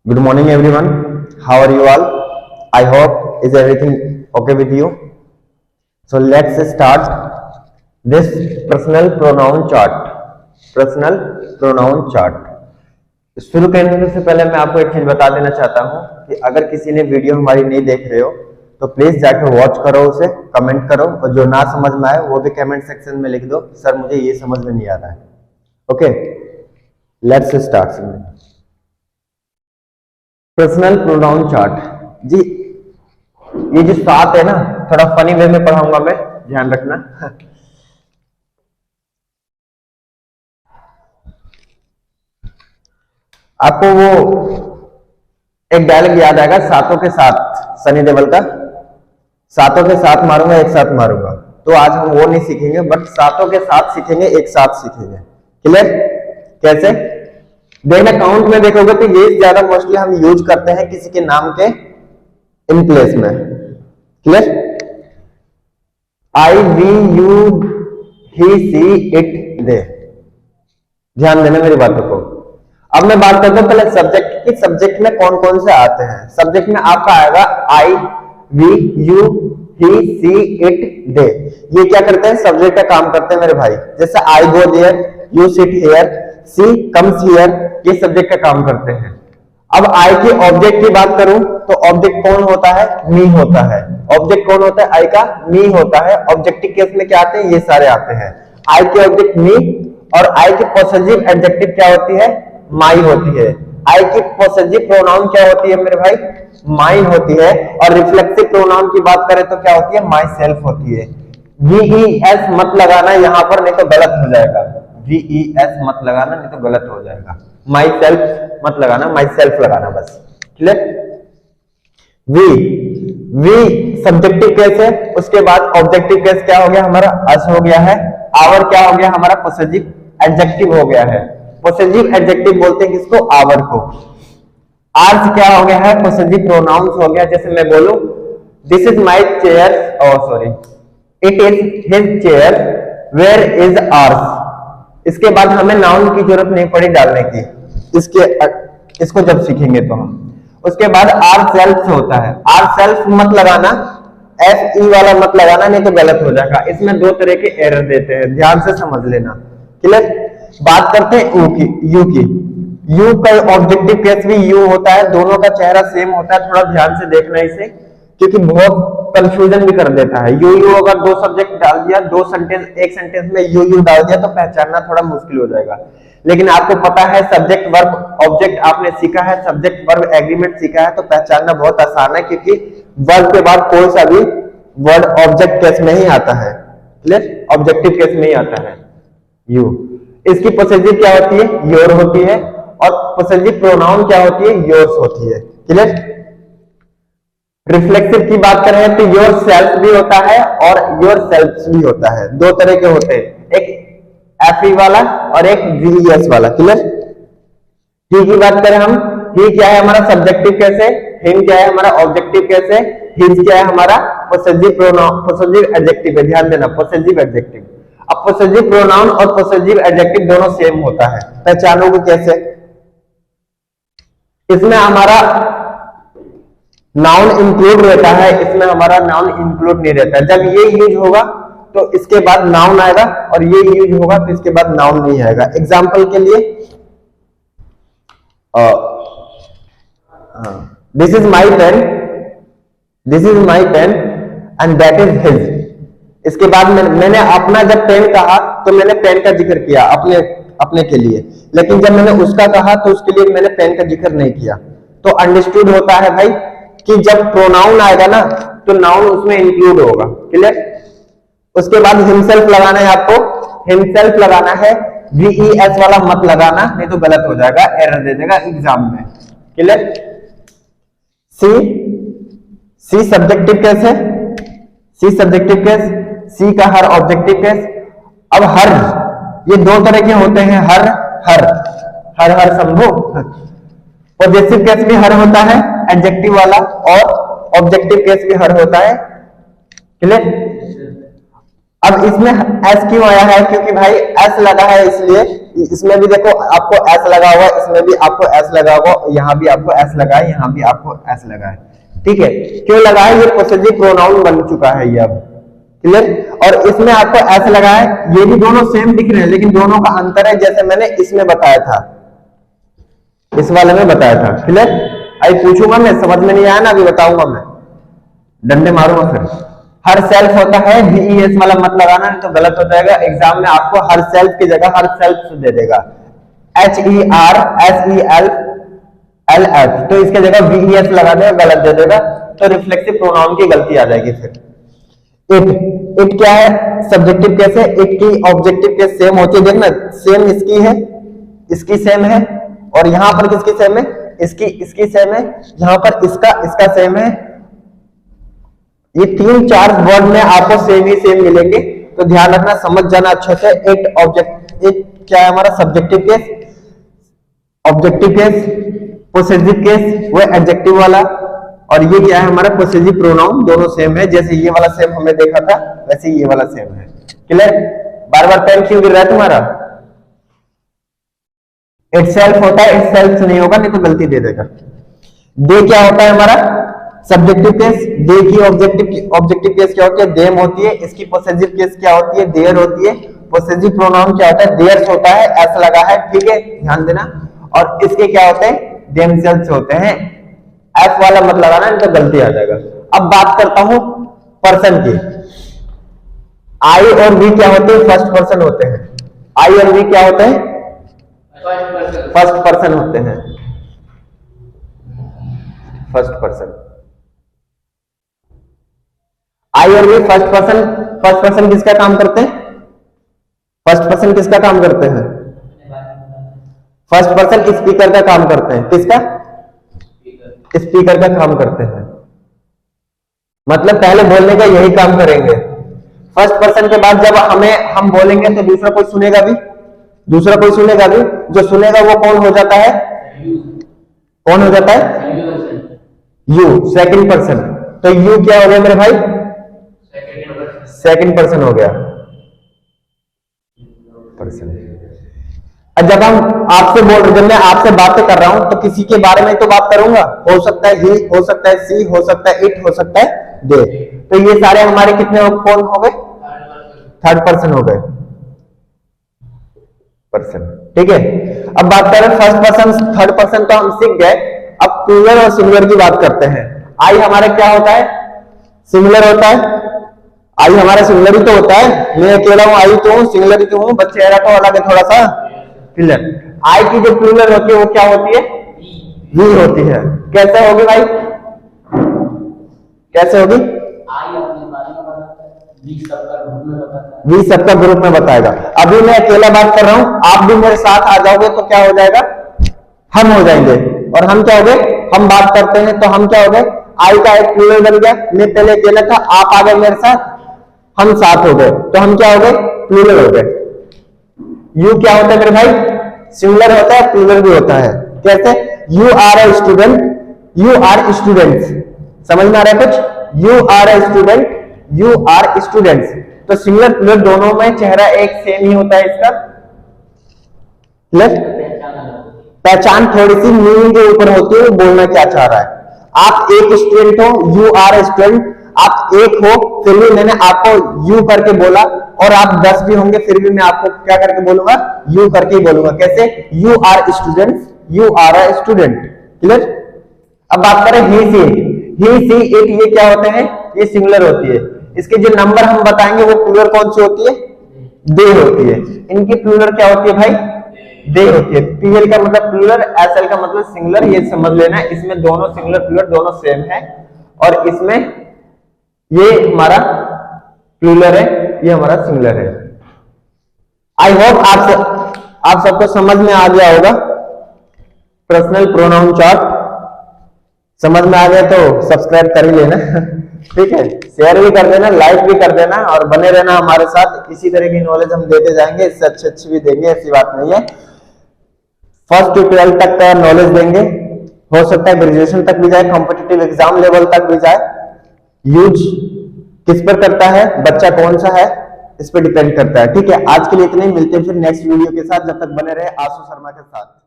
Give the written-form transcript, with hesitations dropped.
Good morning, everyone. How are you all? I hope is everything okay with you. So let's start this personal pronoun chart. Personal pronoun chart. शुरू करने से पहले मैं आपको एक चीज बता देना चाहता हूं कि अगर किसी ने वीडियो हमारी नहीं देख रहे हो तो प्लीज जाकर वॉच करो, उसे कमेंट करो और जो ना समझ में आए वो भी कमेंट सेक्शन में लिख दो, सर मुझे ये समझ में नहीं आ रहा है. Okay, let's start. Personal pronoun chart जी, ये जो 7 है ना, थोड़ा फनी वे में पढ़ाऊंगा मैं, ध्यान रखना. आपको वो एक डायलॉग याद आएगा, सातों के साथ, सनी देओल का, सातों के साथ मारूंगा एक साथ मारूंगा. तो आज हम वो नहीं सीखेंगे, बट सातों के साथ सीखेंगे, एक साथ सीखेंगे. क्लियर? कैसे देखना, काउंट में देखोगे तो ये ज्यादा मोस्टली हम यूज करते हैं किसी के नाम के इन प्लेस में. Clear? I, we, you, he, she, it, they. ध्यान देना मेरी बातों को. अब मैं बात करता हूं पहले सब्जेक्ट की. सब्जेक्ट में कौन कौन से आते हैं? सब्जेक्ट में आपका आएगा I, we, you, he, she, it, they. ये क्या करते हैं? सब्जेक्ट का काम करते हैं मेरे भाई. जैसे I go there, you sit here, she comes here, ये सब्जेक्ट का काम करते हैं. अब आई की ऑब्जेक्ट की बात करूं तो ऑब्जेक्ट कौन होता है? मी होता है. ऑब्जेक्ट कौन होता है? आई का मी होता है. ऑब्जेक्टिव केस में क्या आते हैं? ये सारे आते हैं. आई की ऑब्जेक्ट मी और आई की पॉसेसिव एडजेक्टिव क्या होती है? माई होती है. आई की पॉसेसिव प्रोनाउन क्या होती है मेरे भाई? माइन होती है. और रिफ्लेक्सिव प्रोनाउन की बात करें तो क्या होती है? माई सेल्फ होती है. VES मत लगाना यहां पर, नहीं तो गलत हो जाएगा. VES मत लगाना, नहीं तो गलत हो जाएगा. माई सेल्फ मत लगाना, माई सेल्फ लगाना बस. क्लियर? वी सब्जेक्टिव केस है. उसके बाद ऑब्जेक्टिव केस क्या हो गया हमारा? अस हो गया है. आवर क्या हो गया हमारा? पॉसेसिव एडजेक्टिव हो गया है. पॉसेसिव एडजेक्टिव बोलते हैं किसको? आवर को. आर्स क्या हो गया है? पॉसेसिव प्रोनाउंस हो गया. जैसे मैं बोलूं this is my chair, sorry, it is his chair, where is ours. इसके बाद हमें नाउन की जरूरत नहीं पड़ी डालने की, इसको जब सीखेंगे तो हम. उसके बाद आर सेल्फ होता है. आर सेल्फ मत लगाना, SE वाला मत लगाना, नहीं तो गलत हो जाएगा. इसमें 2 तरह के एरर देते हैं, ध्यान से समझ लेना. क्लियर? बात करते हैं यू की. यू का ऑब्जेक्टिव केस भी यू होता है. दोनों का चेहरा सेम होता है. थोड़ा ध्यान से देखना इसे, क्योंकि बहुत कंफ्यूजन भी कर देता है. यू अगर 2 सब्जेक्ट डाल दिया, 2 सेंटेंस, एक सेंटेंस में यू डाल दिया तो पहचानना थोड़ा मुश्किल हो जाएगा. लेकिन आपको पता है सब्जेक्ट वर्ब ऑब्जेक्ट आपने सीखा है, सब्जेक्ट वर्ब एग्रीमेंट सीखा है, तो पहचानना बहुत आसान है, क्योंकि वर्ब के बाद कोई सा भी वर्ड ऑब्जेक्ट केस में ही आता है. क्लियर? ऑब्जेक्टिव केस में ही आता है यू. इसकी पॉसेसिव क्या होती है? योर होती है. और पॉसेसिव प्रोनाउन क्या होती है? योर्स होती है. क्लियर? रिफ्लेक्सिव की बात करें तो योर सेल्फ भी होता है और योर सेल्फ भी होता है. 2 तरह के होते हैं, एक FE वाला और एक VES वाला. क्लियर? ही की बात करें हम, ही क्या है हमारा? सब्जेक्टिव कैसे. हिम क्या है हमारा? ऑब्जेक्टिव कैसे. हिज क्या है हमारा? पॉसेसिव प्रोनाउन, पॉसेसिव एडजेक्टिव है. ध्यान देना, पॉसेसिव एडजेक्टिव. अब पॉसेसिव प्रोनाउन और पॉसेसिव एडजेक्टिव दोनों सेम होता है. पहचानोगे कैसे? इसमें हमारा नाउन इंक्लूड रहता है, इसमें हमारा नाउन इंक्लूड नहीं रहता. जब ये यूज होगा तो इसके बाद नाउन आएगा, और ये यूज होगा तो इसके बाद नाउन नहीं आएगा. एग्जांपल के लिए this is my pen, this is my pen and that is his. इसके बाद मैंने अपना जब पेन कहा तो मैंने पेन का जिक्र किया अपने के लिए, लेकिन जब मैंने उसका कहा तो उसके लिए मैंने पेन का जिक्र नहीं किया. तो अंडरस्टूड होता है भाई कि जब प्रोनाउन आएगा ना तो नाउन उसमें इंक्लूड होगा. क्लियर? उसके बाद हिमसेल्फ लगाना है आपको, हिमसेल्फ लगाना है. VES वाला मत लगाना, नहीं तो गलत हो जाएगा, एरर दे देगा एग्जाम में. क्लियर? सी सब्जेक्टिव केस है. सी सब्जेक्टिव केस, सी का हर ऑब्जेक्टिव केस. अब हर, ये 2 तरह के होते हैं. हर शंभू. पॉजेसिव केस भी हर होता है एडजेक्टिव वाला, और ऑब्जेक्टिव केस भी हर होता है. क्लियर? अब इसमें एस क्यों आया है, क्योंकि भाई एस लगा है, इसलिए इसमें भी देखो आपको एस लगा हुआ है, इसमें भी आपको एस लगा हुआ, यहाँ भी आपको एस लगा है, यहाँ भी आपको एस लगा है। ठीक है, क्यों लगा है, ये पॉसेसिव प्रोनाउन बन चुका है ये अब। क्लियर, और इसमें आपको एस लगा है, ये भी दोनों सेम दिख रहे हैं, लेकिन दोनों का अंतर है, जैसे मैंने इसमें बताया था, इस वाले में बताया था। क्लियर, अभी पूछूंगा मैं, समझ में नहीं आया ना, अभी बताऊंगा मैं, डंडे मारूंगा फिर। हर सेल्फ होता है, VES वाला मत लगाना, नहीं तो गलत हो जाएगा। एग्जाम में आपको हर सेल्फ की जगह हर सेल्फ दे देगा, HERSELLF, तो इसके जगह VES लगा देगा, गलत दे देगा, तो रिफ्लेक्सिव प्रोनाउन की गलती आ जाएगी फिर। इट क्या है, सब्जेक्टिव केस है, इट की ऑब्जेक्टिव केस सेम होती है, देखना सेम इसकी है, इसकी सेम है, और यहां पर किसकी सेम है, इसकी सेम है, यहां पर इसका सेम है। ये 3-4 वर्ड में आपको सेम ही सेम मिलेंगे, तो ध्यान रखना, समझ जाना अच्छे से। इट क्या है हमारा subjective case, objective case, possessive case वो एडजेक्टिव वाला, और ये क्या है हमारा पॉसेसिव प्रोनाउन, दोनों सेम है। जैसे ये वाला सेम हमने देखा था, वैसे ये वाला सेम है। क्लियर, बार बार पेन क्यों गिर रहा है तुम्हारा? इटसेल्फ होता है, इटसेल्फ नहीं होगा, नहीं तो गलती दे देगा। दे क्या होता है हमारा सब्जेक्टिव केस, दे की ऑब्जेक्टिव केस क्या होती है, देम होती है। इसकी पॉसेसिव केस क्या होती है, देयर होती है। पॉसेसिव प्रोनाउन क्या होता है, देयर्स होता है, एस लगा है, ठीक है, ध्यान देना। और इसके क्या होते हैं, देमसेल्व्स होते हैं, एस वाला मत लगाना, नहीं तो गलती आ जाएगा। अब बात करता हूं पर्सन की। आई और वी क्या होते हैं, फर्स्ट पर्सन होते हैं। आई और वी क्या होते हैं, फर्स्ट पर्सन होते हैं, फर्स्ट पर्सन। आई और वी फर्स्ट पर्सन किसका काम करते हैं, फर्स्ट पर्सन किसका काम करते हैं, फर्स्ट पर्सन स्पीकर का काम करते हैं। किसका, स्पीकर का काम करते हैं, मतलब पहले बोलने का यही काम करेंगे। फर्स्ट पर्सन के बाद जब हम बोलेंगे तो दूसरा कोई सुनेगा भी, जो सुनेगा वो कौन हो जाता है, कौन हो जाता है, यू, सेकंड पर्सन। तो यू क्या हो गया मेरे भाई, सेकंड पर्सन हो गया, पर्सन। जब मैं आपसे बातें कर रहा हूं तो किसी के बारे में तो बात करूंगा, हो सकता है ही, हो सकता है सी, हो सकता है इट, हो सकता है दे। तो ये सारे हमारे कितने कौन हो गए, थर्ड पर्सन हो गए, पर्सन। ठीक है, अब बात करें फर्स्ट पर्सन, थर्ड पर्सन तो हम सीख गए। अब प्लूरल और सिंगुलर की बात करते हैं। आई हमारे क्या होता है, सिंगुलर होता है। आई हमारा सिंगुलर ही तो होता है, मैं अकेला हूं, आई तो हूं, सिंगुलर ही तो हूं, बस चेहरा तो अलग है थोड़ा सा। क्लियर, आई की जो प्लूरल होती है वो क्या होती है, वी होती है। कैसे होगी भाई, कैसे होगी, आई अपने बारे में बताता है, वी सबका ग्रुप में बताता है, वी सबका ग्रुप में बताएगा। अभी मैं अकेला बात कर रहा हूं, आप भी मेरे साथ आ जाओगे तो क्या हो जाएगा, हम हो जाएंगे। और हम क्या हो गए, हम बात करते हैं तो हम क्या हो गए, आई का एक प्लूरल बन गया। मैं पहले अकेला था, आप आ गए मेरे साथ, हम साथ हो गए, तो हम क्या हो गए, प्लूरल हो गए। यू क्या होता है मेरे भाई, सिंगुलर होता है, प्लूरल भी होता है। कैसे, you are a student, you are students, समझ में आ रहा है कुछ, you are a student, you are students. तो सिंगुलर प्लूरल दोनों में चेहरा एक सेम ही होता है इसका। पहचान थोड़ी सी मीनिंग के ऊपर होती है, बोलना क्या चाह रहा है। आप एक स्टूडेंट हो, यू आर ए स्टूडेंट, आप एक हो, फिर भी मैंने आपको यू करके बोला, और आप 10 भी होंगे फिर भी मैं आपको क्या करके बोलूंगा, यू करके ही बोलूंगा। कैसे, you are students, you are a student. Clear, अब बात करें ही सी, इट, ये क्या होते हैं, ये सिंगुलर होती है। इसके जो नंबर हम बताएंगे वो प्लूरल कौन सी होती है, दे होती है। इनकी प्लूरल क्या होती है भाई, दे होती है। पीएल का मतलब प्लूरल, एसएल का मतलब सिंगुलर, ये समझ लेना। इसमें दोनों सिंगुलर प्लूरल दोनों सेम है, और इसमें ये हमारा प्लूरल है, ये हमारा सिंगुलर है। आई होप आप सबको समझ में आ गया होगा। पर्सनल प्रोनाउन चार्ट समझ में आ गया तो सब्सक्राइब कर ही लेना ठीक है, शेयर भी कर देना, लाइक भी कर देना, और बने रहना हमारे साथ। इसी तरह की नॉलेज हम देते जाएंगे, इससे अच्छी भी देंगे, ऐसी बात नहीं है। फर्स्ट टू 12 तक का नॉलेज देंगे, हो सकता है ग्रेजुएशन तक भी जाए, कॉम्पिटिटिव एग्जाम लेवल तक भी जाए। यूज किस पर करता है, बच्चा कौन सा है, इस पे डिपेंड करता है। ठीक है, आज के लिए इतना ही, मिलते हैं फिर नेक्स्ट वीडियो के साथ। जब तक बने रहे आशु शर्मा के साथ।